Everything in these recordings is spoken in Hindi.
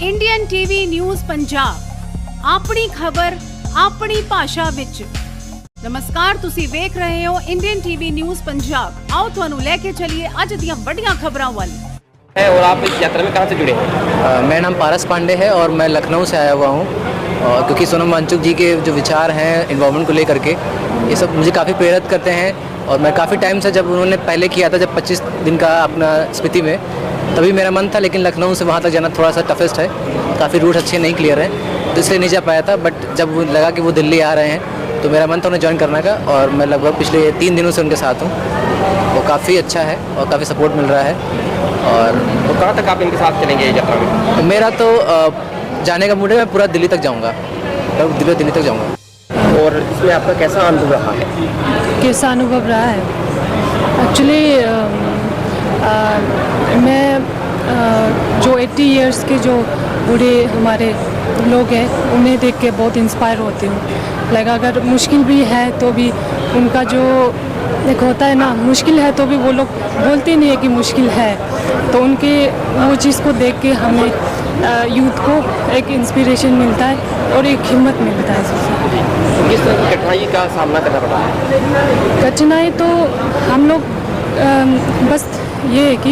इंडियन टीवी न्यूज़ पंजाब अपनी खबर अपनी भाषा विच। नमस्कार, तुसी वेख रहे हो इंडियन टीवी न्यूज़ पंजाब। आओ तुहानू लेके चलिए अज दियां वड्डियां खबरां वाल। और आप इस यात्रा में कहाँ से जुड़े हैं? मेरा नाम पारस पांडे है और मैं लखनऊ से आया हुआ हूँ। क्योंकि सोनम वांगचुक जी के जो विचार हैं इन्वायरमेंट को लेकर के, ये सब मुझे काफ़ी प्रेरित करते हैं। और मैं काफ़ी टाइम से, जब उन्होंने पहले किया था जब 25 दिन का अपना स्पीति में, तभी मेरा मन था, लेकिन लखनऊ से वहाँ तक जाना थोड़ा सा टफेस्ट है, काफ़ी रूट अच्छे नहीं क्लियर हैं, तो इसलिए नहीं जा पाया था। बट जब लगा कि वो दिल्ली आ रहे हैं तो मेरा मन था उन्हें ज्वाइन करने का, और मैं लगभग पिछले 3 दिनों से उनके साथ हूँ। वो काफ़ी अच्छा है और काफ़ी सपोर्ट मिल रहा है। और तो कहाँ तक आप इनके साथ चलेंगे यात्रा में? मेरा तो जाने का मूड है, मैं पूरा दिल्ली तक जाऊँगा, दिल्ली तक जाऊँगा। और इसमें आपका कैसा अनुभव रहा है? कैसा अनुभव रहा है? एक्चुअली मैं जो 80 इयर्स के जो बूढ़े हमारे लोग हैं उन्हें देख के बहुत इंस्पायर होती हूँ। लाइक अगर मुश्किल भी है तो भी उनका जो एक होता है ना, मुश्किल है तो भी वो लोग बोलते नहीं है कि मुश्किल है, तो उनके वो चीज़ को देख के हमें यूथ को एक इंस्पिरेशन मिलता है और एक हिम्मत मिलता है। किस तरह की कठिनाई का सामना करना पड़ा है? कठिनाई तो हम लोग बस ये है कि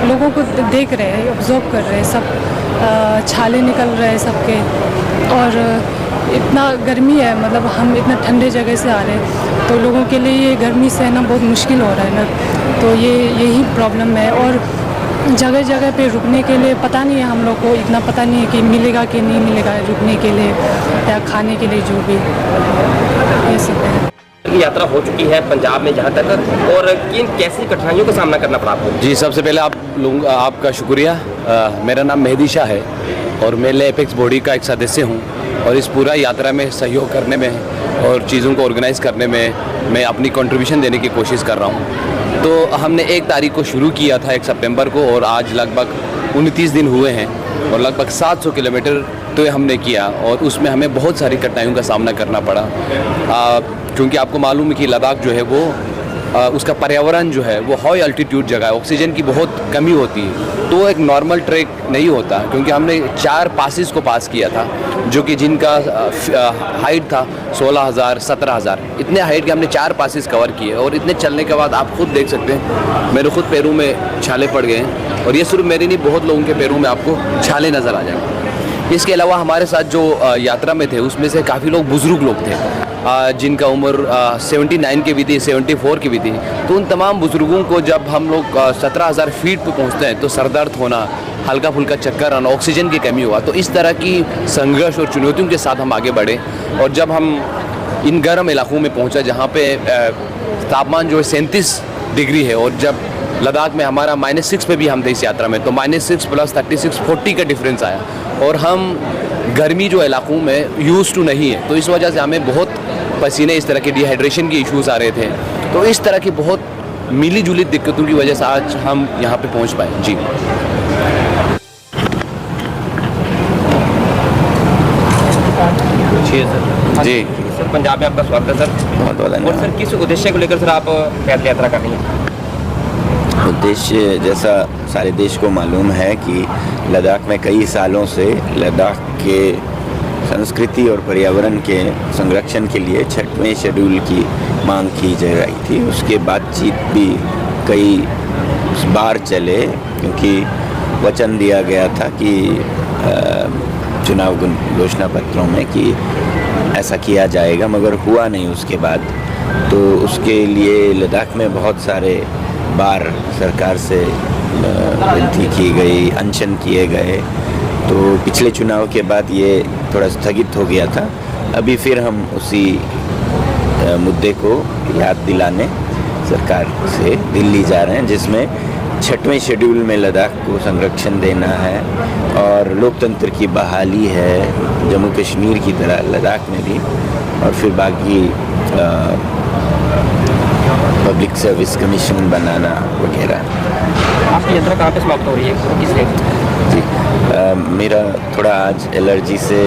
लोगों को देख रहे हैं, ऑब्जर्व कर रहे हैं, सब छाले निकल रहे हैं सबके, और इतना गर्मी है, मतलब हम इतना ठंडे जगह से आ रहे हैं, तो लोगों के लिए ये गर्मी सहना बहुत मुश्किल हो रहा है ना, तो यही प्रॉब्लम है। और जगह जगह पे रुकने के लिए पता नहीं है, हम लोग को इतना पता नहीं है कि मिलेगा कि नहीं मिलेगा रुकने के लिए या खाने के लिए, जो भी ये सब है। यात्रा हो चुकी है पंजाब में जहाँ तक, और किन कैसी कठिनाइयों का सामना करना पड़ा आपको? जी, सबसे पहले आपका शुक्रिया। मेरा नाम मेहदी शाह है और मैं एपेक्स बॉडी का एक सदस्य हूँ, और इस पूरा यात्रा में सहयोग करने में और चीज़ों को ऑर्गेनाइज़ करने में मैं अपनी कंट्रीब्यूशन देने की कोशिश कर रहा हूँ। तो हमने 1 तारीख को शुरू किया था, 1 सितंबर को, और आज लगभग 29 दिन हुए हैं और लगभग 700 किलोमीटर तो हमने किया, और उसमें हमें बहुत सारी कठिनाइयों का सामना करना पड़ा। क्योंकि आपको मालूम है कि लद्दाख जो है वो उसका पर्यावरण जो है वो हाई अल्टीट्यूड जगह है, ऑक्सीजन की बहुत कमी होती है, तो एक नॉर्मल ट्रैक नहीं होता। क्योंकि हमने 4 पासिस को पास किया था, जो कि जिनका हाइट था 16,000 17,000, इतने हाइट के हमने 4 पासिस कवर किए। और इतने चलने के बाद आप खुद देख सकते हैं मेरे खुद पैरों में छाले पड़ गए हैं, और ये सिर्फ मेरे नहीं, बहुत लोगों के पैरों में आपको छाले नज़र आ जाएंगे। इसके अलावा हमारे साथ जो यात्रा में थे उसमें से काफ़ी लोग बुज़ुर्ग लोग थे, जिनका उम्र 79 की भी थी, 74 की भी थी। तो उन तमाम बुज़ुर्गों को जब हम लोग 17,000 फीट पर पहुँचते हैं तो सर दर्द होना, हल्का फुल्का चक्कर आना, ऑक्सीजन की कमी हुआ। तो इस तरह की संघर्ष और चुनौतियों के साथ हम आगे बढ़े, और जब हम इन गर्म इलाकों में पहुँचा जहाँ पे तापमान जो है 37 डिग्री है, और जब लद्दाख में हमारा -6 पे भी हम थे इस यात्रा में, तो -6 + 36 40 का डिफरेंस आया, और हम गर्मी जो इलाकों में यूज़ टू नहीं है, तो इस वजह से हमें बहुत पसीने, इस तरह के डिहाइड्रेशन के इश्यूज़ आ रहे थे। तो इस तरह की बहुत मिली जुली दिक्कतों की वजह से आज हम यहाँ पे पहुँच पाए। जी, जी सर, पंजाब में आपका स्वागत है सर। बहुत बहुत और धन्यवाद। सर, किस उद्देश्य को लेकर सर आप पैदल यात्रा कर रही हैं? उद्देश्य जैसा सारे देश को मालूम है कि लद्दाख में कई सालों से लद्दाख के संस्कृति और पर्यावरण के संरक्षण के लिए 6वें शेड्यूल की मांग की जा रही थी। उसके बातचीत भी कई बार चले, क्योंकि वचन दिया गया था कि चुनाव घोषणा पत्रों में कि ऐसा किया जाएगा, मगर हुआ नहीं उसके बाद। तो उसके लिए लद्दाख में बहुत सारे बार सरकार से विनती की गई, अनशन किए गए। तो पिछले चुनाव के बाद ये थोड़ा स्थगित हो गया था। अभी फिर हम उसी मुद्दे को याद दिलाने सरकार से दिल्ली जा रहे हैं, जिसमें 6वें शेड्यूल में लद्दाख को संरक्षण देना है, और लोकतंत्र की बहाली है जम्मू कश्मीर की तरह लद्दाख में भी, और फिर बाकी पब्लिक सर्विस कमीशन बनाना वगैरह। आपकी यात्रा कहाँ पे समाप्त हो रही है, किस लिए? जी, मेरा थोड़ा आज एलर्जी से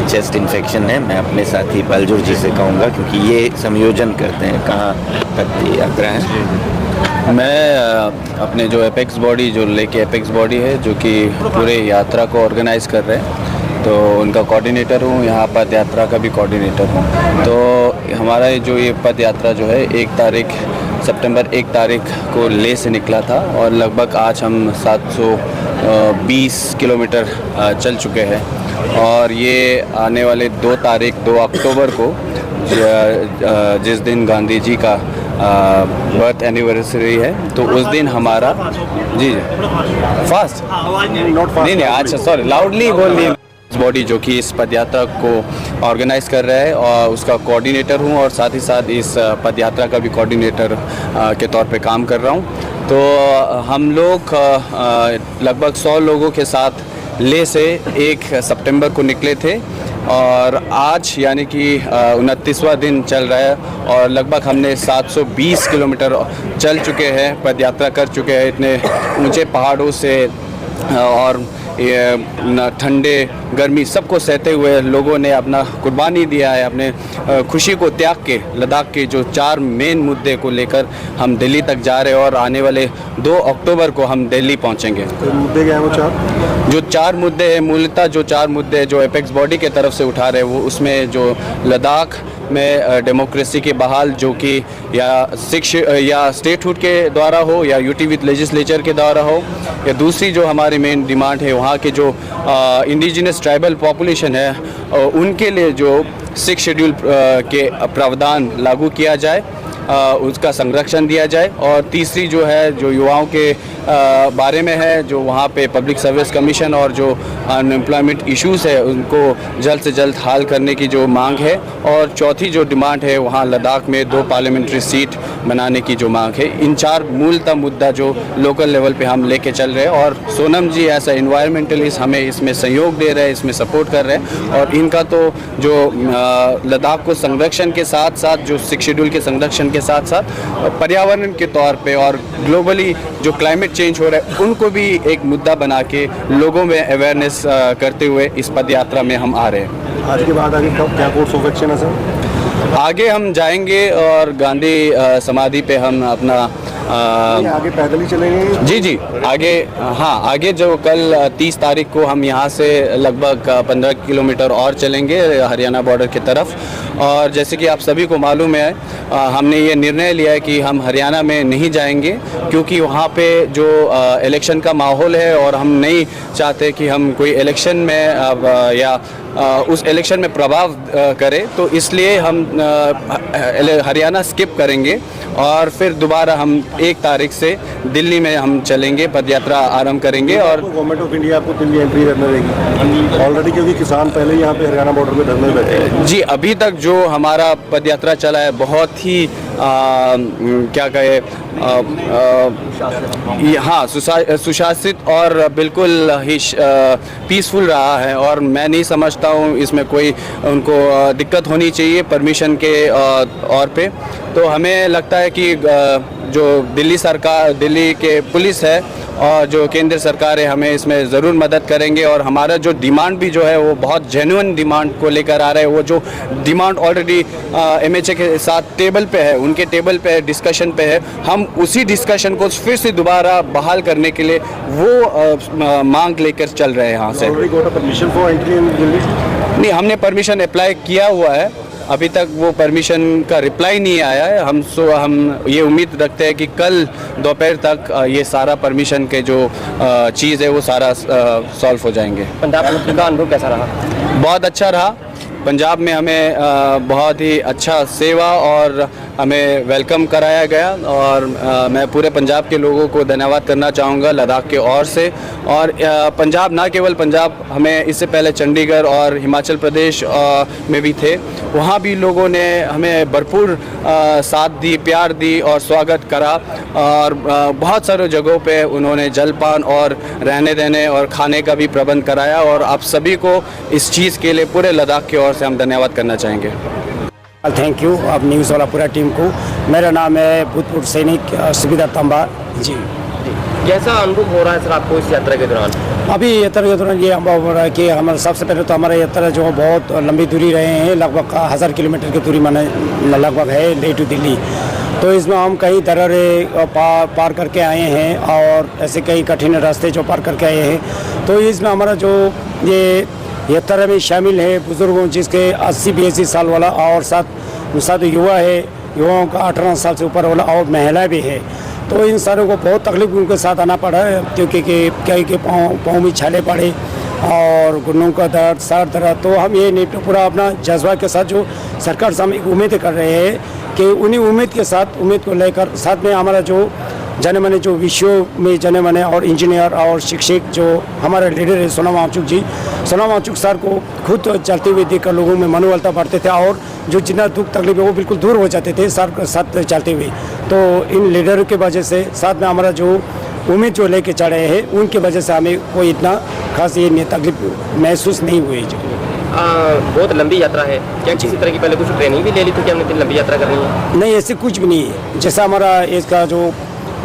चेस्ट इन्फेक्शन है। मैं अपने साथी बलजोर जी से कहूँगा, क्योंकि ये संयोजन करते हैं कहाँ तक की यात्रा है, मैं अपने जो एपेक्स बॉडी जो लेके एपेक्स बॉडी है जो कि पूरे यात्रा को ऑर्गेनाइज़ कर रहे हैं, तो उनका कोऑर्डिनेटर हूँ, यहाँ पद यात्रा का भी कोऑर्डिनेटर हूँ। तो हमारा जो ये पद यात्रा जो है 1 सितंबर 1 तारीख को ले से निकला था और लगभग आज हम 720 किलोमीटर चल चुके हैं। और ये आने वाले 2 अक्टूबर को जिस दिन गांधी जी का बर्थ एनिवर्सरी है, तो उस दिन हमारा जी फास्ट नहीं अच्छा सॉरी लाउडली बोल दिए बॉडी जो कि इस पदयात्रा को ऑर्गेनाइज़ कर रहा है और उसका कोऑर्डिनेटर हूँ और साथ ही साथ इस पदयात्रा का भी कोऑर्डिनेटर के तौर पे काम कर रहा हूँ। तो हम लोग लगभग 100 लोगों के साथ ले से 1 सितंबर को निकले थे और आज यानी कि 29वां दिन चल रहा है और लगभग हमने 720 किलोमीटर चल चुके हैं, पदयात्रा कर चुके हैं इतने ऊंचे पहाड़ों से और ये ठंडे गर्मी सबको सहते हुए लोगों ने अपना कुर्बानी दिया है, अपने खुशी को त्याग के लद्दाख के जो 4 मेन मुद्दे को लेकर हम दिल्ली तक जा रहे हैं और आने वाले 2 अक्टूबर को हम दिल्ली पहुंचेंगे। तो मुद्दे क्या हैं वो जो 4 मुद्दे हैं, मूलतः जो 4 मुद्दे जो एपेक्स बॉडी के तरफ से उठा रहे हैं वो उसमें जो लद्दाख में डेमोक्रेसी की बहाल जो कि या स्टेटहुड के द्वारा हो या यूटी विद लेजिस्लेचर के द्वारा हो, या दूसरी जो हमारी मेन डिमांड है वहाँ के जो इंडिजिनस ट्राइबल पॉपुलेशन है उनके लिए जो 6 शेड्यूल के प्रावधान लागू किया जाए, उसका संरक्षण दिया जाए। और तीसरी जो है जो युवाओं के बारे में है, जो वहाँ पे पब्लिक सर्विस कमीशन और जो अनएम्प्लॉयमेंट इश्यूज़ है उनको जल्द से जल्द हल करने की जो मांग है। और चौथी जो डिमांड है वहाँ लद्दाख में 2 पार्लियामेंट्री सीट बनाने की जो मांग है। इन 4 मूलतः मुद्दा जो लोकल लेवल पे हम लेके चल रहे हैं और सोनम जी ऐसा इन्वायरमेंटलिस्ट हमें इसमें सहयोग दे रहे हैं, इसमें सपोर्ट कर रहे हैं। और इनका तो जो लद्दाख को संरक्षण के साथ साथ जो 6 शेड्यूल के संरक्षण के साथ साथ पर्यावरण के तौर पे और ग्लोबली जो क्लाइमेट चेंज हो रहा है उनको भी एक मुद्दा बना के लोगों में अवेयरनेस करते हुए इस पदयात्रा में हम आ रहे हैं। आज के बाद आगे क्या कोर्स ऑफ एक्शन है सर? आगे हम जाएंगे और गांधी समाधि पे हम अपना आगे पैदल ही चलेंगे? जी आगे, हाँ आगे जो कल 30 तारीख को हम यहाँ से लगभग 15 किलोमीटर और चलेंगे हरियाणा बॉर्डर की तरफ। और जैसे कि आप सभी को मालूम है हमने ये निर्णय लिया है कि हम हरियाणा में नहीं जाएंगे क्योंकि वहाँ पे जो इलेक्शन का माहौल है और हम नहीं चाहते कि हम कोई इलेक्शन में या उस इलेक्शन में प्रभाव करे, तो इसलिए हम हरियाणा स्किप करेंगे और फिर दोबारा हम 1 तारीख से दिल्ली में हम चलेंगे, पदयात्रा आरंभ करेंगे। और गवर्नमेंट ऑफ इंडिया आपको दिल्ली एंट्री करने देगी ऑलरेडी, क्योंकि किसान पहले यहाँ पे हरियाणा बॉर्डर पे धरने बैठे हैं। जी अभी तक जो हमारा पदयात्रा चला है बहुत ही क्या कहे हाँ सुशासित और बिल्कुल ही पीसफुल रहा है और मैं नहीं समझता हूँ इसमें कोई उनको दिक्कत होनी चाहिए परमिशन के और पे। तो हमें लगता है कि जो दिल्ली सरकार, दिल्ली के पुलिस है और जो केंद्र सरकार है हमें इसमें ज़रूर मदद करेंगे। और हमारा जो डिमांड भी जो है वो बहुत जेन्युइन डिमांड को लेकर आ रहा है। वो जो डिमांड ऑलरेडी MHA के साथ टेबल पे है, उनके टेबल पे है, डिस्कशन पे है, हम उसी डिस्कशन को फिर से दोबारा बहाल करने के लिए वो मांग लेकर चल रहे हैं यहाँ से। नहीं, हमने परमिशन अप्लाई किया हुआ है, अभी तक वो परमिशन का रिप्लाई नहीं आया है। हम ये उम्मीद रखते हैं कि कल दोपहर तक ये सारा परमिशन के जो चीज़ है वो सारा सॉल्व हो जाएंगे। पंजाब का अनुभव कैसा रहा? बहुत अच्छा रहा। पंजाब में हमें बहुत ही अच्छा सेवा और हमें वेलकम कराया गया और मैं पूरे पंजाब के लोगों को धन्यवाद करना चाहूँगा लद्दाख के ओर से। और पंजाब ना केवल पंजाब, हमें इससे पहले चंडीगढ़ और हिमाचल प्रदेश में भी थे, वहाँ भी लोगों ने हमें भरपूर साथ दी, प्यार दी और स्वागत करा। और बहुत सारे जगहों पे उन्होंने जलपान और रहने देने और खाने का भी प्रबंध कराया और आप सभी को इस चीज़ के लिए पूरे लद्दाख की ओर से हम धन्यवाद करना चाहेंगे। थैंक यू आप न्यूज़ वाला पूरा टीम को। मेरा नाम है भूतपूर्व सैनिक सुबेदार तंबा जी। कैसा अनुभव हो रहा है सर आपको इस यात्रा के दौरान? अभी यात्रा के दौरान ये अनुभव हो रहा है कि हमारा सबसे पहले तो हमारा यात्रा जो बहुत लंबी दूरी रहे हैं, लगभग 1000 किलोमीटर की दूरी माने लगभग है ले टू दिल्ली। तो इसमें हम कई दर्रे पार करके आए हैं और ऐसे कई कठिन रास्ते जो पार करके आए हैं। तो इसमें हमारा जो ये यात्रा में शामिल है बुज़ुर्गों जिसके 80-82 साल वाला और साथ युवा है, युवाओं का 18 साल से ऊपर वाला और महिला भी है। तो इन सारों को बहुत तकलीफ उनके साथ आना पड़ा है, क्योंकि कई के पाँव में छाले पड़े और घुटनों का दर्द, सर दर्द। तो हम ये पूरा अपना जज्बा के साथ जो सरकार से हम एक उम्मीद कर रहे हैं कि उन्हीं उम्मीद को लेकर साथ में हमारा जो जाने माने जो विश्व में जाने माने और इंजीनियर और शिक्षक जो हमारे लीडर है सोनम वांगचुक जी, सोनम वांगचुक सर को खुद चलते हुए देखकर लोगों में मनोबलता बढ़ते थे और जो जितना दुख तकलीफ है वो बिल्कुल दूर हो जाते थे सर के साथ चलते हुए। तो इन लीडर के वजह से साथ में हमारा जो उम्मीद जो लेके चढ़े हैं उनकी वजह से हमें कोई इतना खास ये तकलीफ महसूस नहीं हुई। जो बहुत लंबी यात्रा है, क्या किसी तरह की पहले कुछ ट्रेनिंग भी ले ली थी कि हमने इतनी लंबी यात्रा करनी है? नहीं, ऐसे कुछ भी नहीं है। जैसा हमारा इसका जो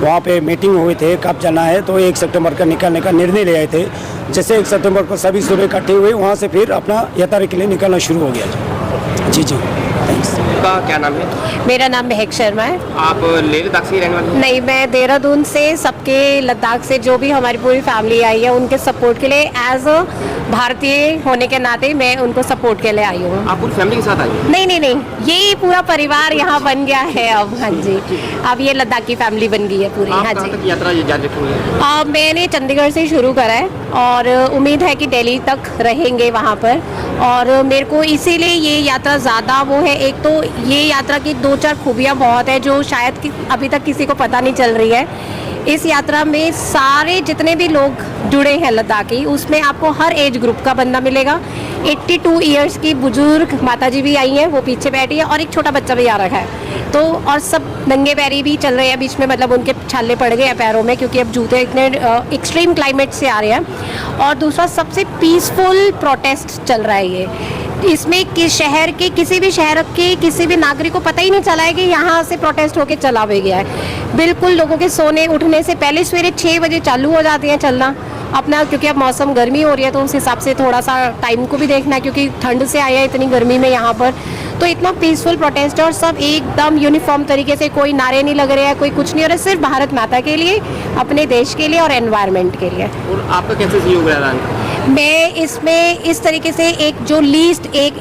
वहाँ पे मीटिंग हुई थे कब जाना है, तो 1 सितंबर का निकलने का निर्णय ले आए थे। जैसे 1 सितंबर को सभी सुबह इकट्ठे हुए, वहाँ से फिर अपना यात्रा के लिए निकलना शुरू हो गया। जी थैंक्स। आपका क्या नाम है? मेरा नाम महक शर्मा है। आप लेह लद्दाख से रहने वाले हैं? नहीं, मैं देहरादून से, सबके लद्दाख से जो भी हमारी पूरी फैमिली आई है उनके सपोर्ट के लिए एज अ भारतीय होने के नाते मैं उनको सपोर्ट के लिए आई हूँ। आप पूरी फैमिली के साथ आई? नहीं, ये पूरा परिवार यहाँ बन गया है अब। हाँ जी, अब ये लद्दाख की फैमिली बन गई है पूरी। हाँ जी। तक यात्रा ये जारी रखेंगे? मैंने चंडीगढ़ से शुरू करा है और उम्मीद है कि दिल्ली तक रहेंगे वहाँ पर। और मेरे को इसीलिए ये यात्रा ज़्यादा वो है, एक तो ये यात्रा की 2-4 खूबियाँ बहुत है जो शायद अभी तक किसी को पता नहीं चल रही है। इस यात्रा में सारे जितने भी लोग जुड़े हैं लद्दाखी, उसमें आपको हर एज ग्रुप का बंदा मिलेगा। 82 ईयर्स की बुजुर्ग माताजी भी आई हैं, वो पीछे बैठी है, और एक छोटा बच्चा भी आ रखा है। तो और सब नंगे पैरी भी चल रहे हैं बीच में, मतलब उनके छाले पड़ गए हैं पैरों में क्योंकि अब जूते इतने एक्सट्रीम क्लाइमेट से आ रहे हैं। और दूसरा सबसे पीसफुल प्रोटेस्ट चल रहा है ये। इसमें शहर के किसी भी शहर के किसी भी नागरिक को पता ही नहीं चला है कि यहाँ से प्रोटेस्ट होके चला भी गया है। बिल्कुल लोगों के सोने उठने से पहले सवेरे 6 बजे चालू हो जाते हैं चलना अपना, क्योंकि अब मौसम गर्मी हो रही है तो उस हिसाब से थोड़ा सा टाइम को भी देखना है, क्योंकि ठंड से आया है इतनी गर्मी में यहाँ पर। तो इतना पीसफुल प्रोटेस्ट है और सब एकदम यूनिफॉर्म तरीके से, कोई नारे नहीं लग रहे हैं, कोई कुछ नहीं हो रहा, सिर्फ भारत माता के लिए, अपने देश के लिए और एनवायरनमेंट के लिए। और आपका कैसे सहयोग रहा? मैं इसमें इस तरीके से एक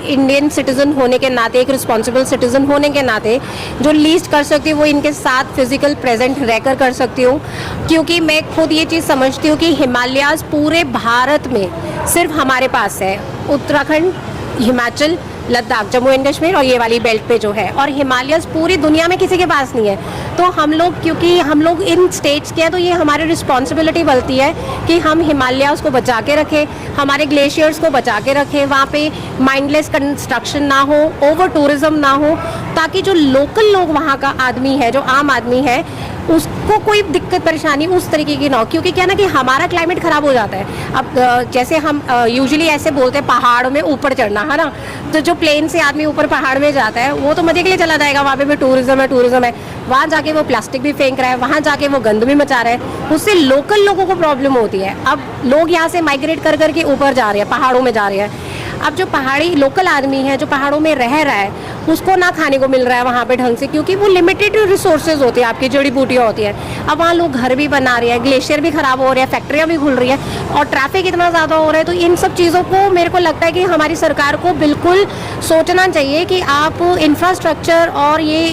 इंडियन सिटीजन होने के नाते, एक रिस्पॉन्सिबल सिटीजन होने के नाते जो लीस्ट कर सकती हूँ वो इनके साथ फिजिकल प्रेजेंट रहकर कर सकती हूँ, क्योंकि मैं खुद ये चीज़ समझती हूँ कि हिमालयाज़ पूरे भारत में सिर्फ हमारे पास है। उत्तराखंड, हिमाचल, लद्दाख, जम्मू एंड कश्मीर और ये वाली बेल्ट पे जो है, और हिमालयस पूरी दुनिया में किसी के पास नहीं है। तो हम लोग, क्योंकि हम लोग इन स्टेट्स के हैं, तो ये हमारी रिस्पॉन्सिबिलिटी बनती है कि हम हिमालयास को बचा के रखें, हमारे ग्लेशियर्स को बचा के रखें, वहाँ पे माइंडलेस कंस्ट्रक्शन ना हो, ओवर टूरिज्म ना हो, ताकि जो लोकल लोग वहाँ का आदमी है, जो आम आदमी है, उसको कोई दिक्कत परेशानी उस तरीके की ना हो। क्योंकि क्या ना कि हमारा क्लाइमेट ख़राब हो जाता है। अब जैसे हम यूजुअली ऐसे बोलते हैं पहाड़ों में ऊपर चढ़ना, है ना, तो जो प्लेन से आदमी ऊपर पहाड़ में जाता है वो तो मजे के लिए चला जाएगा, वहाँ पे टूरिज्म है, वहाँ जाके वो प्लास्टिक भी फेंक रहा है, वहाँ जाके वो गंद भी मचा रहा है, उससे लोकल लोगों को प्रॉब्लम होती है। अब लोग यहाँ से माइग्रेट कर करके ऊपर जा रहे हैं, पहाड़ों में जा रहे हैं। अब जो पहाड़ी लोकल आदमी है जो पहाड़ों में रह रहा है, उसको ना खाने को मिल रहा है वहाँ पे ढंग से, क्योंकि वो लिमिटेड रिसोर्सेज होती है, आपकी जड़ी बूटियाँ होती है। अब वहाँ लोग घर भी बना रहे हैं, ग्लेशियर भी ख़राब हो रहे हैं, फैक्ट्रियाँ भी खुल रही है और ट्रैफिक इतना ज़्यादा हो रहा है। तो इन सब चीज़ों को मेरे को लगता है कि हमारी सरकार को बिल्कुल सोचना चाहिए कि आप इंफ्रास्ट्रक्चर और ये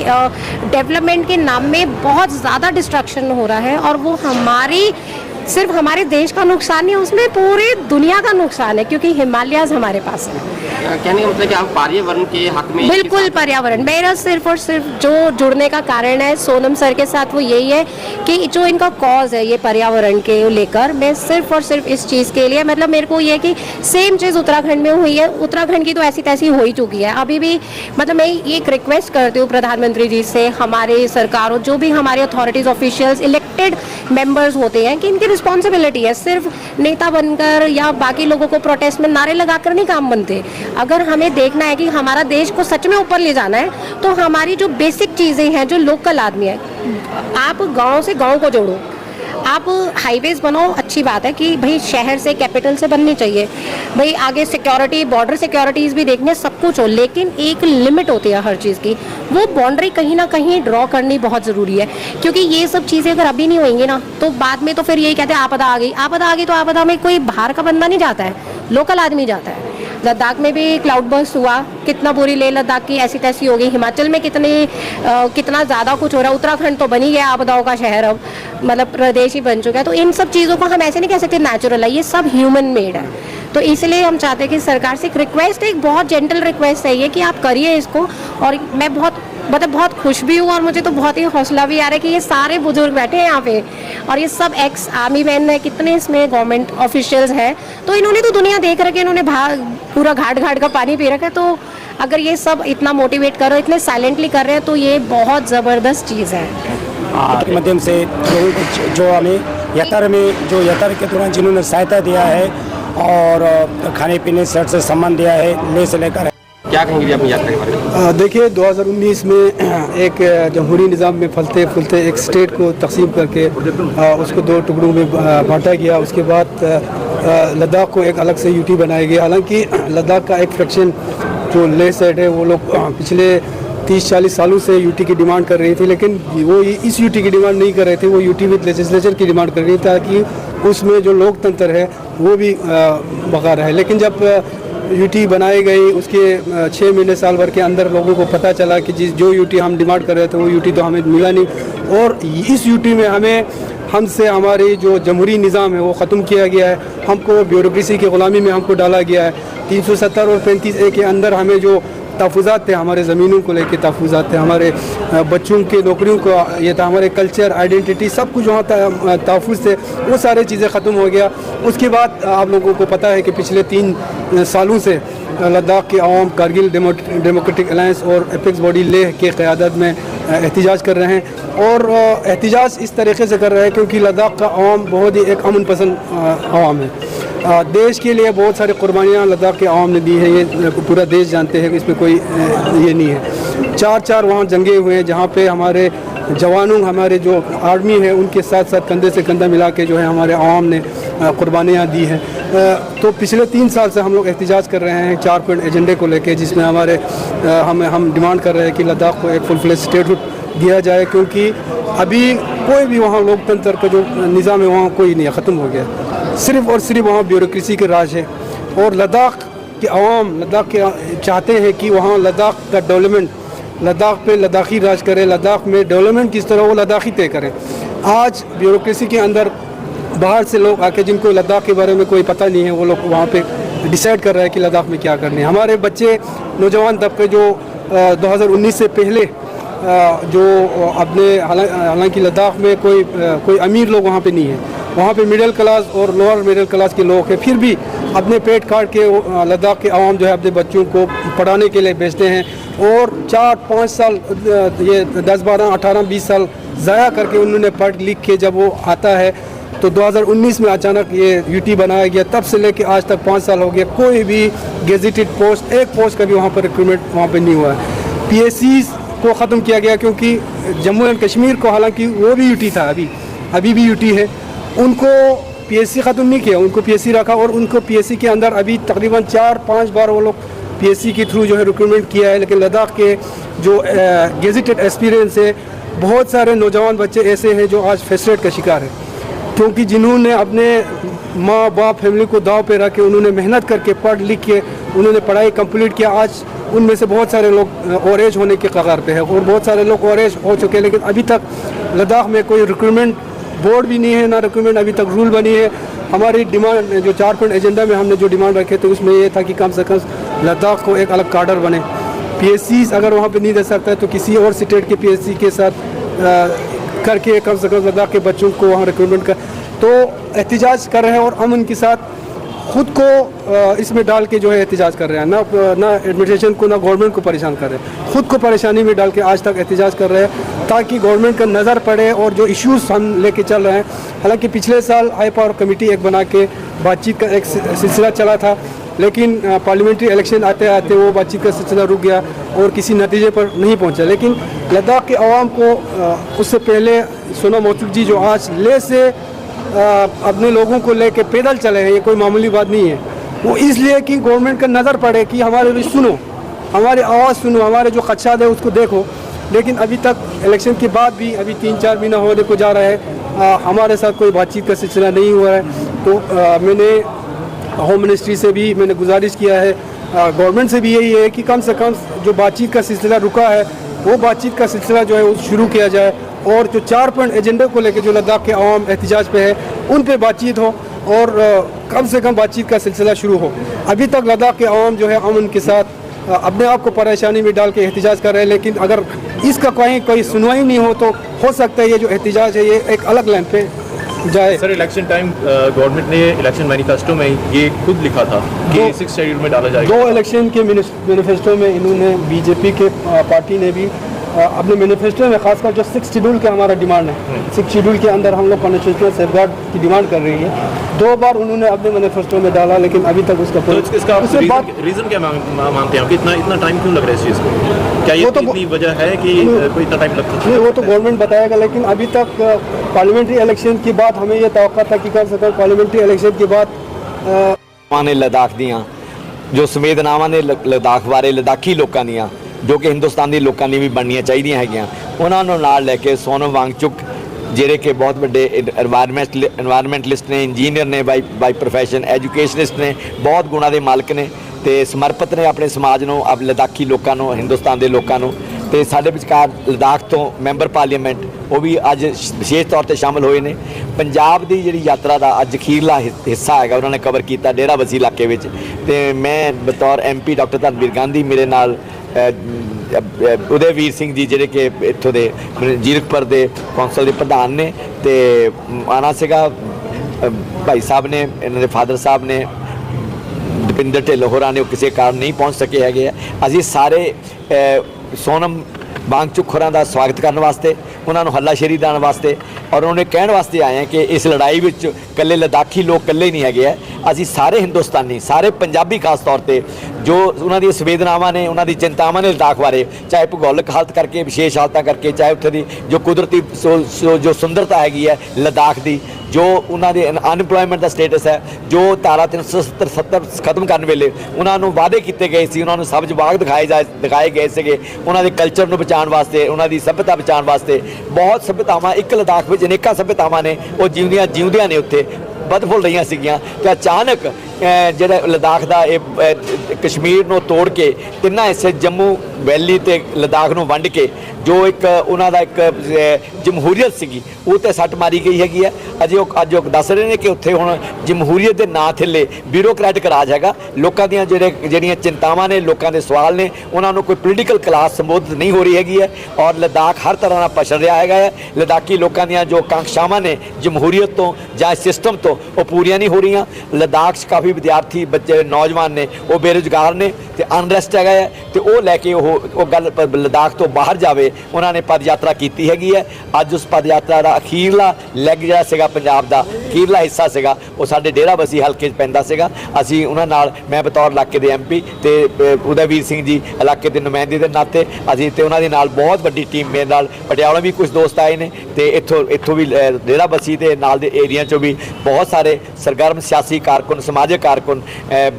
डेवलपमेंट के नाम में बहुत ज़्यादा डिस्ट्रक्शन हो रहा है, और वो सिर्फ हमारे देश का नुकसान नहीं है, उसमें पूरी दुनिया का नुकसान है, क्योंकि हिमालयाज हमारे पास है। कहने का मतलब कि आप पर्यावरण के हक में? बिल्कुल पर्यावरण। मेरा सिर्फ और सिर्फ जो जुड़ने का कारण है सोनम सर के साथ वो यही है कि जो इनका कॉज है ये पर्यावरण के लेकर, मैं सिर्फ और सिर्फ इस चीज़ के लिए, मतलब मेरे को ये है कि सेम चीज़ उत्तराखंड में हुई है, उत्तराखंड की तो ऐसी तैसी हो ही चुकी है। अभी भी मतलब मैं ये एक रिक्वेस्ट करती हूँ प्रधानमंत्री जी से, हमारे सरकारों, जो भी हमारे अथॉरिटीज़, ऑफिशियल्स, इलेक्टेड मेंबर्स होते हैं, कि इनकी रिस्पॉन्सिबिलिटी है, सिर्फ नेता बनकर या बाकी लोगों को प्रोटेस्ट में नारे लगाकर नहीं काम बनते। अगर हमें देखना है कि हमारा देश को सच में ऊपर ले जाना है, तो हमारी जो बेसिक चीज़ें हैं, जो लोकल आदमी है, आप गांव से गांव को जोड़ो, आप हाईवेज बनाओ, अच्छी बात है कि भाई शहर से, कैपिटल से बननी चाहिए, भाई आगे सिक्योरिटी, बॉर्डर सिक्योरिटीज़ भी देखने, सब कुछ हो, लेकिन एक लिमिट होती है हर चीज़ की। वो बाउंड्री कहीं ना कहीं ड्रॉ करनी बहुत ज़रूरी है, क्योंकि ये सब चीज़ें अगर अभी नहीं होंगी ना, तो बाद में तो फिर यही कहते हैं आपदा आ गई। आपदा आ गई तो आपदा में कोई बाहर का बंदा नहीं जाता है, लोकल आदमी जाता है। लद्दाख में भी क्लाउड बर्स्ट हुआ, कितना बुरी लेह लद्दाख की ऐसी तैसी हो गई। हिमाचल में कितना ज़्यादा कुछ हो रहा है। उत्तराखंड तो बन ही गया आपदाओं का शहर, अब मतलब प्रदेश ही बन चुका है। तो इन सब चीज़ों को हम ऐसे नहीं कह सकते नेचुरल है, ये सब ह्यूमन मेड है। तो इसलिए हम चाहते हैं कि सरकार से एक रिक्वेस्ट है, एक बहुत जेंटल रिक्वेस्ट है ये, कि आप करिए इसको। और मैं बहुत खुश भी हूँ, और मुझे तो बहुत ही हौसला भी आ रहा है कि ये सारे बुजुर्ग बैठे हैं यहाँ पे, और ये सब एक्स आर्मी मैन है, कितने इसमें गवर्नमेंट ऑफिशियल्स हैं। तो इन्होंने तो दुनिया देख रखी है, इन्होंने पूरा घाट घाट का पानी पी रखा है। तो अगर ये सब इतना मोटिवेट कर रहे हो, इतने साइलेंटली कर रहे हैं, तो ये बहुत ज़बरदस्त चीज़ है। के माध्यम से लोगों को जो हमें यात्रा के दौरान जिन्होंने सहायता दिया है और खाने पीने से सामान दिया है, ले से लेकर। क्या कहेंगे अपनी यात्रा के बारे में? देखिए 2019 में एक जमहूरी निज़ाम में फलते फूलते एक स्टेट को तकसीम करके उसको 2 टुकड़ों में बांटा गया। उसके बाद लद्दाख को एक अलग से यूटी बनाया गया। हालांकि लद्दाख का एक फ्रैक्शन जो लेह साइड है, वो लोग पिछले 30-40 सालों से यूटी की डिमांड कर रही थी, लेकिन वो इस यूटी की डिमांड नहीं कर रहे थे, वो यूटी विद लेजिस्लेचर की डिमांड कर रही थी, ताकि उसमें जो लोकतंत्र है वो भी बका रहे। लेकिन जब यूटी बनाई गई, उसके 6 महीने साल भर के अंदर लोगों को पता चला कि जो यूटी हम डिमांड कर रहे थे वो यूटी तो हमें मिला नहीं, और इस यूटी में हमसे हमारी जो जमहूरी निज़ाम है वो ख़त्म किया गया है। हमको ब्यूरोक्रेसी की ग़ुलामी में हमको डाला गया है। 370 और 35A के अंदर हमें जो तहफ़्फ़ुज़ात थे, हमारे ज़मीनों को लेके तहफ़्फ़ुज़ात थे, हमारे बच्चों के नौकरियों को ये था, हमारे कल्चर आइडेंटिटी सब कुछ वहाँ तहफ़्फ़ुज़ थे, वो सारी चीज़ें ख़त्म हो गया। उसके बाद आप लोगों को पता है कि पिछले 3 सालों से लद्दाख के अवाम कारगिल डेमोक्रेटिक अलायंस और एपेक्स बॉडी लेह के क़यादत में एहतिजाज कर रहे हैं, और एहतिजाज इस तरीके से कर रहे हैं क्योंकि लद्दाख का अवाम बहुत ही एक अमन पसंद अवाम है। देश के लिए बहुत सारी कुर्बानियाँ लद्दाख के अवाम ने दी है, ये पूरा देश जानते हैं कि इसमें कोई ये नहीं है। 4 वहाँ जंगे हुए हैं जहाँ पे हमारे जवानों, हमारे जो आर्मी है, उनके साथ साथ कंधे से कंधा मिला के जो है हमारे अवाम ने कुर्बानियाँ दी हैं। तो पिछले 3 साल से हम लोग एहतिजाज कर रहे हैं 4 पॉइंट एजेंडे को लेके, जिसमें हम डिमांड कर रहे हैं कि लद्दाख को एक फुल फ्लेज स्टेटहुड दिया जाए, क्योंकि अभी कोई भी वहाँ लोकतंत्र का जो निज़ाम है वहाँ कोई नहीं है, ख़त्म हो गया। सिर्फ़ और सिर्फ वहाँ ब्यूरोक्रेसी के राज है, और लद्दाख के अवाम लद्दाख के चाहते हैं कि वहाँ लद्दाख का डेवलपमेंट, लद्दाख पे लद्दाखी राज करे, लद्दाख में डेवलपमेंट किस तरह वो लद्दाखी तय करें। आज ब्यूरोक्रेसी के अंदर बाहर से लोग आके, जिनको लद्दाख के बारे में कोई पता नहीं है, वो लोग वहाँ पे डिसाइड कर रहे हैं कि लद्दाख में क्या करना है। हमारे बच्चे, नौजवान तबके जो 2019 से पहले जो अपने, हालांकि लद्दाख में कोई अमीर लोग वहाँ पे नहीं है, वहाँ पे मिडिल क्लास और लोअर मिडिल क्लास के लोग हैं, फिर भी अपने पेट काट के लद्दाख के अवाम जो है अपने बच्चों को पढ़ाने के लिए भेजते हैं, और 4-5 साल, ये 10-12-18-20 साल ज़ाया करके उन्होंने पढ़ लिख के जब वो आता है, तो 2019 में अचानक ये यूटी बनाया गया। तब से लेके आज तक 5 साल हो गए, कोई भी गेजेटेड पोस्ट, एक पोस्ट का भी वहाँ पर रिक्रूटमेंट वहाँ पर नहीं हुआ है। PSCs को ख़त्म किया गया, क्योंकि जम्मू एंड कश्मीर को, हालांकि वो भी यूटी था, अभी भी यूटी है, उनको PSC ख़त्म नहीं किया, उनको PSC रखा, और उनको PSC के अंदर अभी तकरीबन 4-5 बार वो लोग PSC के थ्रू जो है रिक्रूटमेंट किया है। लेकिन लद्दाख के जो गेजेटेड एक्सपीरियंस है, बहुत सारे नौजवान बच्चे ऐसे हैं जो आज फ्रस्ट्रेट का शिकार है, क्योंकि जिन्होंने अपने माँ बाप फैमिली को दाव पे रख के, उन्होंने मेहनत करके पढ़ लिख के उन्होंने पढ़ाई कंप्लीट किया। आज उनमें से बहुत सारे लोग ओवर एज होने के कगार पे है, और बहुत सारे लोग ओवर एज हो चुके हैं, लेकिन अभी तक लद्दाख में कोई रिक्रूटमेंट बोर्ड भी नहीं है, ना रिक्रूटमेंट अभी तक रूल बनी है। हमारी डिमांड जो 4 पॉइंट एजेंडा में हमने जो डिमांड रखे थे, उसमें ये था कि कम से कम लद्दाख को एक अलग कार्डर बने। PSCs अगर वहाँ पे नहीं दे सकता है तो किसी और स्टेट के PSC के साथ करके कम से कम लद्दाख के बच्चों को वहाँ रिक्रूटमेंट कर, तो एहतिजाज कर रहे हैं, और अमन के साथ खुद को इसमें डाल के जो है एहतिजाज कर रहे हैं, ना एडमिनिस्ट्रेशन को, ना गवर्नमेंट को परेशान कर रहे हैं, खुद को परेशानी में डाल के आज तक एहतिजाज कर रहे हैं, ताकि गवर्नमेंट का नज़र पड़े और जो इश्यूज़ हम लेके चल रहे हैं। हालांकि पिछले साल हाई पावर कमेटी एक बना के बातचीत का एक सिलसिला चला था, लेकिन पार्लियामेंट्री इलेक्शन आते आते वो बातचीत का सिलसिला रुक गया और किसी नतीजे पर नहीं पहुंचा। लेकिन लद्दाख के अवाम को उससे पहले सोनम वांगचुक जी जो आज लेह से अपने लोगों को लेके पैदल चले हैं, ये कोई मामूली बात नहीं है। वो इसलिए कि गवर्नमेंट का नज़र पड़े कि हमारे भी सुनो, हमारी आवाज़ सुनो, हमारे जो खदशात है उसको देखो। लेकिन अभी तक इलेक्शन के बाद भी अभी 3-4 महीना होने को जा रहा है, हमारे साथ कोई बातचीत का सिलसिला नहीं हुआ है। तो मैंने होम मिनिस्ट्री से भी मैंने गुजारिश किया है, गवर्नमेंट से भी यही है कि कम से कम जो बातचीत का सिलसिला रुका है वो बातचीत का सिलसिला जो है वो शुरू किया जाए, और जो 4 पॉइंट एजेंडे को लेकर जो लद्दाख के अवाम एहतजाज पे है उन पे बातचीत हो, और कम से कम बातचीत का सिलसिला शुरू हो। अभी तक लद्दाख के अवाम जो है अमन के साथ अपने आप को परेशानी में डाल के एहतजाज कर रहे हैं, लेकिन अगर इसका कोई सुनवाई नहीं हो सकता है ये जो एहतजाज है ये एक अलग लाइन पे जाए। सर, इलेक्शन टाइम गवर्नमेंट ने इलेक्शन मैनिफेस्टो में ये खुद लिखा था कि 6 शेड्यूल में डाला जाएगा। 2 इलेक्शन के मैनिफेस्टो में इन्होंने बीजेपी के पार्टी ने भी अपने मैनिफेस्टो में खासकर जो 6 शेड्यूल का हमारा डिमांड है, 6 शेड्यूल के अंदर हम लोग कॉन्स्टिट्यूशनल सेफगार्ड की डिमांड कर रही है, 2 बार उन्होंने अपने मैनिफेस्टो में डाला, लेकिन अभी तक उसका रीज़न क्या मानते हैं आप? इतना टाइम क्यों लग रहा है इस चीज़ को? क्या ये इतनी वजह है कि कोई इतना टाइम लगता है? नहीं, वो तो गवर्नमेंट बताएगा, लेकिन अभी तक पार्लियामेंट्री इलेक्शन के बाद हमें ये तवक्का था कि कम से कम पार्लियामेंट्री इलेक्शन के बाद ने लद्दाख दियाँ जो संवेदनावां ने लद्दाख बारे लद्दाखी लोगों दियाँ जो कि हिंदुस्तानी लोगों ने भी बननिया चाहिए हैगियां, उन्होंने नाल लैके सोनम वांगचुक ਜਿਹੜੇ कि बहुत बड़े एनवायरमेंटलिस्ट ने, इंजीनियर ने बाई प्रोफैशन, एजुकेशनिस्ट ने, बहुत गुणा के मालक ने ते समर्पित ने अपने समाज को, अब लद्दाखी लोगों को, हिंदुस्तान के लोगों को। तो साढ़े विचकार लद्दाख तो मैंबर पार्लीमेंट वो भी अज विशेष तौर पर शामिल हुए हैं। पंजाब की जी यात्रा का अज अखीरला हिस्सा है, उन्होंने कवर किया डेराबस्सी इलाके में। तो मैं बतौर MP डॉक्टर धर्मवीर गांधी, मेरे नाल उदयवीर सिंह जी जिहड़े कि इत्थों दे जीरकपुर के कौंसल के प्रधान ने, तो आना सीगा भाई साहब ने, इन्हों के फादर साहब ने, दीपिंदर ढिल्लों होरां ने किसी कारण नहीं पहुँच सके है। असीं सारे सोनम वांगचुक होरां दा स्वागत करने वास्ते, उन्होंने हल्लाशेरी देने वास्ते और उन्होंने कहने वास्ते आए हैं कि इस लड़ाई में कल्ले लद्दाखी लोग कल्ले नहीं है, असीं सारे हिंदुस्तानी, सारे पंजाबी खास तौर पर जो उन्होंने संवेदनावां ने, उन्होंने चिंतावां ने लद्दाख बारे, चाहे भूगोलिक हालत करके, विशेष हालत करके, चाहे उत्थे दी जो कुदरती जो सुंदरता हैगी है लद्दाख की, जो उन्होंने अनएम्पलॉयमेंट का स्टेटस है, जो धारा 370 खत्म करने वेले उन्होंने वादे किए गए सी, उन्होंने सब जवाब दिखाए गए थे, उन्होंने कल्चर को बचाने वास्ते, उन्होंने सभ्यता बचाने वास्ते। बहुत सभ्यतावां एक लद्दाख में अनेक सभ्यतावां ने वो जिउंदियां ने उत्थे बदफुल रही सीगियां। तो अचानक ਜਿਹੜਾ लद्दाख का कश्मीर ਨੂੰ तोड़ के 3 हिस्से जम्मू वैली ਤੇ लद्दाख ਨੂੰ ਵੰਡ के जो एक ਉਹਨਾਂ ਦਾ एक जमहूरीयत ਸੀਗੀ ਉਹ ਤੇ ਸੱਟ ਮਾਰੀ ਗਈ ਹੈਗੀ ਹੈ। ਅੱਜ ਉਹ ਦੱਸ ਰਹੇ ਨੇ ਕਿ ਉੱਥੇ ਹੁਣ ਜਮਹੂਰੀਅਤ ਦੇ ਨਾਂ ਥੱਲੇ ਬਿਊਰੋਕ੍ਰੈਟਿਕ ਰਾਜ ਹੈਗਾ। ਲੋਕਾਂ ਦੀਆਂ ਜਿਹੜੀਆਂ ਚਿੰਤਾਵਾਂ ਨੇ, ਲੋਕਾਂ ਦੇ ਸਵਾਲ ਨੇ, ਉਹਨਾਂ ਨੂੰ ਕੋਈ ਪੋਲੀਟੀਕਲ ਕਲਾਸ ਸੰਬੋਧਿਤ ਨਹੀਂ ਹੋ ਰਹੀ ਹੈਗੀ ਹੈ ਔਰ लद्दाख हर तरह ਨਾਲ ਪਛੜ ਰਿਹਾ ਹੈਗਾ ਹੈ। लद्दाखी ਲੋਕਾਂ ਦੀਆਂ ਜੋ ਕਾਂਖਸ਼ਾਵਾਂ ਨੇ ਜਮਹੂਰੀਅਤ ਤੋਂ ਜਾਂ ਸਿਸਟਮ ਤੋਂ ਉਹ ਪੂਰੀਆਂ ਨਹੀਂ ਹੋ ਰਹੀਆਂ। लद्दाख 'ਚ ਕਾਫੀ विद्यार्थी बच्चे नौजवान ने वो बेरोजगार ने तो अनरेस्ट है, तो वो लैके वो गल लद्दाख तो बाहर जाए उन्होंने पद यात्रा की हैगी है। अज उस पद यात्रा का अखीरला लैग जिहड़ा पंजाब का अखीरला हिस्सा सीगा वो साडे डेराबस्सी हल्के पैंदा सीगा। असीं उन्हां नाल मैं बतौर इलाके के MP ते उदयवीर सिंह जी इलाके के नुमाइंदे के नाते असीं ते उन्हां दे नाल बहुत वड्डी टीम मेरे नाल पटियाला भी कुछ दोस्त आए ने ते इत्थों भी डेराबस्सी के नाल दे एरिया चों भी बहुत सारे सरगर्म सियासी कारकुन, समाजिक कारकुन,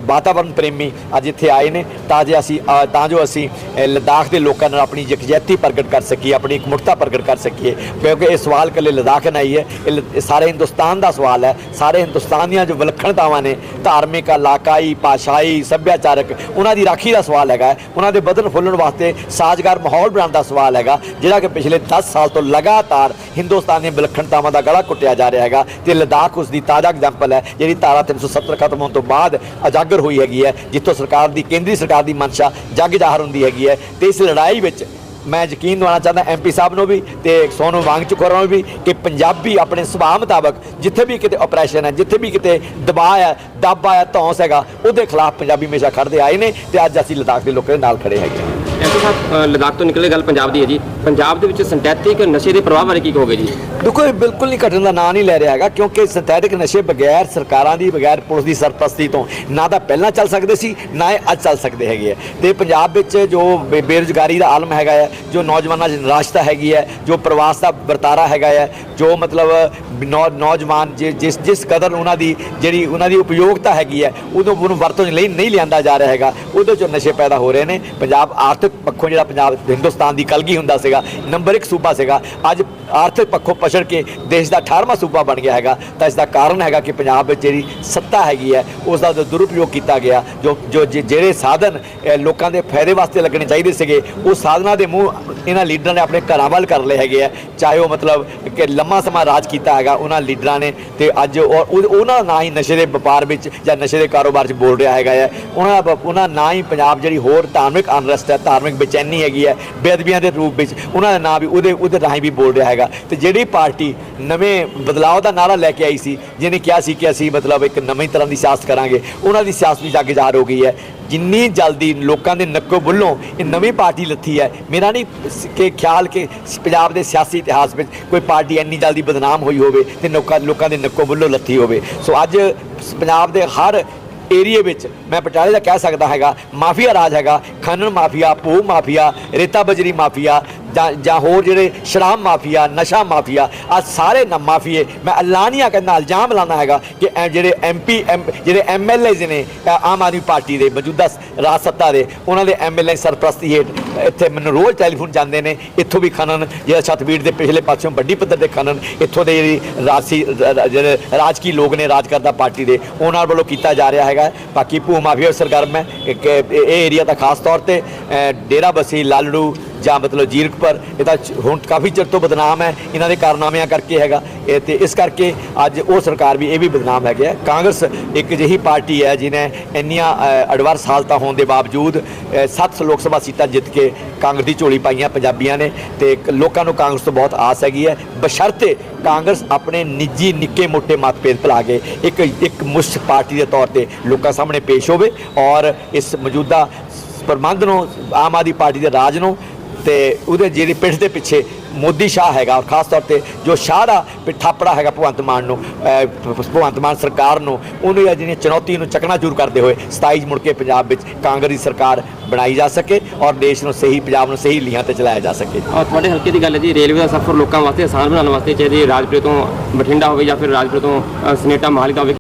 वातावरण प्रेमी अज इत्थे आए ने तां जो असी लद्दाख के लोगों ने अपनी यकजहती प्रगट कर सकीए, अपनी एकमुखता प्रगट कर सकीए। क्योंकि ये सवाल कल्ले लद्दाख नहीं है, ये सारे हिंदुस्तान का सवाल है। सारे हिंदुस्तान दी जो विलक्षणतावां ने, धार्मिक, इलाकाई, भाषाई, सभ्याचारक, उन्होंने राखी का सवाल है, उन्होंने बदन फुलन वास्ते साजगार माहौल बनाने का सवाल है, जिहड़ा कि पिछले 10 साल तो लगातार हिंदुस्तान दी विलक्षणतावां का गला कुटिया जा रहा है। तो लद्दाख उसकी ताज़ा एग्जाम्पल है जिहड़ी धारा 370 खत्म होने तो बाद उजागर हुई हैगी है, जितों सरकार की केंद्रीय सरकार की मंशा जग जाहिर होंदी हैगी है। तो इस लड़ाई में मैं यकीन दिवाना चाहता MP साहब को भी तो सोनम वांगचुक होरां नूं भी कि पंजाबी अपने सुभाव मुताबक जिथे भी किते ऑपरेशन है, जिथे भी किते दबाव है, दब आया, धौंस है, उसके खिलाफ पंजाबी हमेशा खड़ते आए हैं। तो अज असीं लद्दाख के लोगों के नाल खड़े हैं। ਡਾਕਟਰ ਸਾਹਿਬ ਲਦਾਖ ਤੋਂ ਨਿਕਲੇ ਗੱਲ ਪੰਜਾਬ ਦੀ ਹੈ ਜੀ, ਪੰਜਾਬ ਦੇ ਵਿੱਚ ਸਿੰਥੈਟਿਕ ਨਸ਼ੇ ਦੇ ਪ੍ਰਭਾਵ ਬਾਰੇ ਕੀ ਕਹੋਗੇ ਜੀ? ਦੇਖੋ ਇਹ ਬਿਲਕੁਲ ਨਹੀਂ ਘਟਣ ਦਾ ਨਾਂ ਨਹੀਂ ਲੈ ਰਿਹਾ ਹੈਗਾ, ਕਿਉਂਕਿ ਸਿੰਥੈਟਿਕ ਨਸ਼ੇ ਬਗੈਰ ਸਰਕਾਰਾਂ ਦੀ, ਬਗੈਰ ਪੁਲਿਸ ਦੀ ਸਰਪ੍ਰਸਤੀ ਤੋਂ ਨਾ ਤਾਂ ਪਹਿਲਾਂ ਚੱਲ ਸਕਦੇ ਸੀ, ਨਾ ਇਹ ਅੱਜ ਚੱਲ ਸਕਦੇ ਹੈਗੇ ਆ। ਤੇ ਪੰਜਾਬ ਵਿੱਚ ਜੋ ਬੇਰੁਜ਼ਗਾਰੀ ਦਾ ਆਲਮ ਹੈਗਾ ਹੈ, ਜੋ ਨੌਜਵਾਨਾਂ 'ਚ ਨਿਰਾਸ਼ਤਾ ਹੈਗੀ ਹੈ, ਜੋ ਪ੍ਰਵਾਸ ਦਾ ਵਰਤਾਰਾ ਹੈਗਾ ਹੈ, ਜੋ ਮਤਲਬ ਨੌਜਵਾਨ ਜਿਸ ਕਦਰ ਉਹਨਾਂ ਦੀ ਜਿਹੜੀ ਉਹਨਾਂ ਦੀ ਉਪਯੋਗਤਾ ਹੈਗੀ ਹੈ ਉਹਨੂੰ ਵਰਤੋਂ ਲਈ ਨਹੀਂ ਲਿਆਂਦਾ ਜਾ ਰਿਹਾ ਹੈਗਾ, ਉਹਦੇ 'ਚੋਂ ਨਸ਼ੇ ਪੈਦਾ ਹੋ ਰਹੇ ਨੇ। ਪੰਜਾਬ ਆਰਥਿਕ ਪੱਖੋਂ ਜਿਹੜਾ ਪੰਜਾਬ ਹਿੰਦੁਸਤਾਨ ਦੀ ਕਲਗੀ ਹੁੰਦਾ ਸੀਗਾ, ਨੰਬਰ 1 ਸੂਬਾ ਸੀਗਾ, ਅੱਜ ਆਰਥਿਕ ਪੱਖੋਂ ਪਛੜ ਕੇ ਦੇਸ਼ ਦਾ 18ਵਾਂ ਸੂਬਾ ਬਣ ਗਿਆ ਹੈਗਾ। ਤਾਂ ਇਸ ਦਾ ਕਾਰਨ ਹੈਗਾ ਕਿ ਪੰਜਾਬ ਵਿੱਚ ਜਿਹੜੀ ਸੱਤਾ ਹੈਗੀ ਹੈ ਉਸ ਦਾ ਦੁਰਉਪਯੋਗ ਕੀਤਾ ਗਿਆ। ਜਿਹੜੇ ਸਾਧਨ ਲੋਕਾਂ ਦੇ ਫਾਇਦੇ ਵਾਸਤੇ ਲੱਗਣੇ ਚਾਹੀਦੇ ਸੀਗੇ, ਉਹ ਸਾਧਨਾਂ ਦੇ ਮੂੰਹ ਇਹਨਾਂ ਲੀਡਰਾਂ ਨੇ ਆਪਣੇ ਘਰਾਂ ਵੱਲ ਕਰ ਲਏ ਹੈਗੇ ਆ। ਚਾਹੇ ਉਹ ਮਤਲਬ ਕਿ ਲੰਮਾ ਸਮਾਂ ਰਾਜ ਕੀਤਾ ਹੈਗਾ ਉਹਨਾਂ ਲੀਡਰਾਂ ਨੇ, ਤੇ ਅੱਜ ਉਹਨਾਂ ਨਾ ਹੀ ਨਸ਼ੇ ਦੇ ਵਪਾਰ ਵਿੱਚ ਜਾਂ ਨਸ਼ੇ ਦੇ ਕਾਰੋਬਾਰ 'ਚ ਬੋਲ ਰਿਹਾ ਹੈਗਾ ਹੈ। ਉਹਨਾਂ ਨਾ ਹੀ ਪੰਜਾਬ ਜਿਹੜੀ ਹੋਰ ਧਾਰਮਿਕ ਅਨਰੈਸਟ ਹੈ, ਧਾਰਮਿਕ ਬੇਚੈਨੀ ਹੈਗੀ ਹੈ, ਬੇਅਦਬੀਆਂ ਦੇ ਰੂਪ ਵਿੱਚ ਉਹਨਾਂ ਦਾ ਨਾਂ ਵੀ ਉਹਦੇ ਰਾਹੀਂ ਵੀ ਬੋਲ ਰਿਹਾ ਹੈਗਾ। ਤੇ ਜਿਹੜੀ ਪਾਰਟੀ ਨਵੇਂ ਬਦਲਾਅ ਦਾ ਨਾਰਾ ਲੈ ਕੇ ਆਈ ਸੀ, ਜਿਹਨੇ ਕਿਹਾ ਸੀ ਕਿ ਅਸੀਂ ਮਤਲਬ ਇੱਕ ਨਵੀਂ ਤਰ੍ਹਾਂ ਦੀ ਸਿਆਸਤ ਕਰਾਂਗੇ, ਉਹਨਾਂ ਦੀ ਸਿਆਸਤ ਵੀ ਜੱਗ ਜ਼ਾਹਰ ਹੋ ਗਈ ਹੈ। ਜਿੰਨੀ ਜਲਦੀ ਲੋਕਾਂ ਦੇ ਨੱਕੋ ਬੁੱਲੋਂ ਇਹ ਨਵੀਂ ਪਾਰਟੀ ਲੱਥੀ ਹੈ, ਮੇਰਾ ਨਹੀਂ ਕਿ ਖਿਆਲ ਕਿ ਪੰਜਾਬ ਦੇ ਸਿਆਸੀ ਇਤਿਹਾਸ ਵਿੱਚ ਕੋਈ ਪਾਰਟੀ ਇੰਨੀ ਜਲਦੀ ਬਦਨਾਮ ਹੋਈ ਹੋਵੇ ਤੇ ਲੋਕਾਂ ਦੇ ਨੱਕੋ ਬੁੱਲੋਂ ਲੱਥੀ ਹੋਵੇ। ਸੋ ਅੱਜ ਪੰਜਾਬ ਦੇ ਹਰ ਏਰੀਏ ਵਿੱਚ ਮੈਂ ਪਟਿਆਲੇ ਦਾ ਕਹਿ ਸਕਦਾ ਹੈਗਾ ਮਾਫੀਆ ਰਾਜ ਹੈਗਾ। ਖਨਨ ਮਾਫੀਆ, ਭੂ ਮਾਫੀਆ, ਰੇਤਾ ਬਜਰੀ ਮਾਫੀਆ ਜਾਂ ਹੋਰ ਜਿਹੜੇ ਸ਼ਰਾਬ ਮਾਫੀਆ, ਨਸ਼ਾ ਮਾਫੀਆ, ਆ ਸਾਰੇ ਮਾਫੀਏ ਮੈਂ ਐਲਾਨੀਆਂ ਕਹਿੰਦਾ, ਇਲਜ਼ਾਮ ਲਾਉਣਾ ਹੈਗਾ ਕਿ ਜਿਹੜੇ ਜਿਹੜੇ MLAs ਨੇ ਆਮ ਆਦਮੀ ਪਾਰਟੀ ਦੇ ਮੌਜੂਦਾ ਰਾਜ ਸੱਤਾ ਦੇ, ਉਹਨਾਂ ਦੇ MLA ਸਰਪ੍ਰਸਤੀ ਹੇਠ ਇੱਥੇ ਮੈਨੂੰ ਰੋਜ਼ ਟੈਲੀਫੋਨ ਜਾਂਦੇ ਨੇ। ਇੱਥੋਂ ਵੀ ਖਨਨ, ਜਿਹੜਾ ਛੱਤਬੀੜ ਦੇ ਪਿਛਲੇ ਪਾਸਿਓਂ ਵੱਡੀ ਪੱਧਰ ਦੇ ਖਨਨ ਇੱਥੋਂ ਦੇ ਜਿਹੜੇ ਰਾਜਕੀ ਲੋਕ ਨੇ, ਰਾਜ ਕਰਦਾ ਪਾਰਟੀ ਦੇ, ਉਹਨਾਂ ਵੱਲੋਂ ਕੀਤਾ ਜਾ ਰਿਹਾ ਹੈਗਾ। ਬਾਕੀ ਭੂ ਮਾਫੀਆ ਸਰਗਰਮ ਹੈ ਇਹ ਏਰੀਆ ਦਾ, ਖਾਸ ਤੌਰ ਤੇ ਡੇਰਾ ਬਸੀ, ਲਾਲੜੂ ਜਾਂ ਮਤਲਬ ਜੀਰਕਪੁਰ, ਇਹ ਤਾਂ ਹੁਣ ਕਾਫੀ ਚਿਰ ਤੋਂ ਬਦਨਾਮ ਹੈ ਇਹਨਾਂ ਦੇ ਕਾਰਨਾਮਿਆਂ ਕਰਕੇ ਹੈਗਾ। ਤੇ ਇਸ ਕਰਕੇ ਅੱਜ ਉਹ ਸਰਕਾਰ ਵੀ ਇਹ ਵੀ ਬਦਨਾਮ ਹੈਗੇ। ਕਾਂਗਰਸ ਇੱਕ ਅਜਿਹੀ ਪਾਰਟੀ ਹੈ ਜਿਹਨੇ ਇੰਨੀਆਂ ਅਡਵਰਸ ਹਾਲਤਾਂ ਹੋਣ ਦੇ ਬਾਵਜੂਦ 7 ਲੋਕ ਸਭਾ ਸੀਟਾਂ ਜਿੱਤ ਕੇ ਕਾਂਗਰਸ ਦੀ ਝੋਲੀ ਪਾਈਆਂ ਪੰਜਾਬੀਆਂ ਨੇ, ਤੇ ਲੋਕਾਂ ਨੂੰ ਕਾਂਗਰਸ ਤੋਂ ਬਹੁਤ ਆਸ ਹੈਗੀ ਹੈ, ਬਸ਼ਰਤੇ ਕਾਂਗਰਸ ਆਪਣੇ ਨਿੱਜੀ ਨਿੱਕੇ ਮੋਟੇ ਮਤਭੇਦ ਭੁਲਾ ਕੇ ਇੱਕ ਮੁਸ਼ਤ ਪਾਰਟੀ ਦੇ ਤੌਰ ਤੇ ਲੋਕਾਂ ਸਾਹਮਣੇ ਪੇਸ਼ ਹੋਵੇ ਔਰ ਇਸ ਮੌਜੂਦਾ ਪ੍ਰਬੰਧ ਨੂੰ, ਆਮ ਆਦਮੀ ਪਾਰਟੀ ਦੇ ਰਾਜ ਨੂੰ ਤੇ ਉਹਦੇ ਜਿਹੜੀ ਪਿੱਠ ਦੇ ਪਿੱਛੇ ਮੋਦੀ ਸ਼ਾਹ ਹੈਗਾ, ਔਰ ਖਾਸ ਤੌਰ ਤੇ ਜੋ ਸ਼ਾਹ ਦਾ ਥਾਪੜਾ ਹੈਗਾ ਭਗਵੰਤ ਮਾਨ ਨੂੰ, ਭਗਵੰਤ ਮਾਨ ਸਰਕਾਰ ਨੂੰ, ਉਹਨੂੰ ਜਿਹੜੀ ਚੁਣੌਤੀ ਨੂੰ ਚਕਨਾਚੂਰ ਕਰਦੇ ਹੋਏ 27 ਮੁੜ ਕੇ ਪੰਜਾਬ ਵਿੱਚ ਕਾਂਗਰਸ ਦੀ ਸਰਕਾਰ ਬਣਾਈ ਜਾ ਸਕੇ ਔਰ ਦੇਸ਼ ਨੂੰ ਸਹੀ, ਪੰਜਾਬ ਨੂੰ ਸਹੀ ਲੀਹਾਂ ਤੇ ਚਲਾਇਆ ਜਾ ਸਕੇ। ਔਰ ਤੁਹਾਡੇ ਹਲਕੇ ਦੀ ਗੱਲ ਹੈ ਜੀ, ਰੇਲਵੇ ਦਾ ਸਫ਼ਰ ਲੋਕਾਂ ਵਾਸਤੇ ਆਸਾਨ ਬਣਾਉਣ ਵਾਸਤੇ, ਚਾਹੇ ਰਾਜਪੁਰੇ ਤੋਂ ਬਠਿੰਡਾ ਹੋਵੇ ਜਾਂ ਫਿਰ ਰਾਜਪੁਰੇ ਤੋਂ ਸਨੇਟਾ ਮਹਾਲੀ ਦਾ ਹੋਵੇ,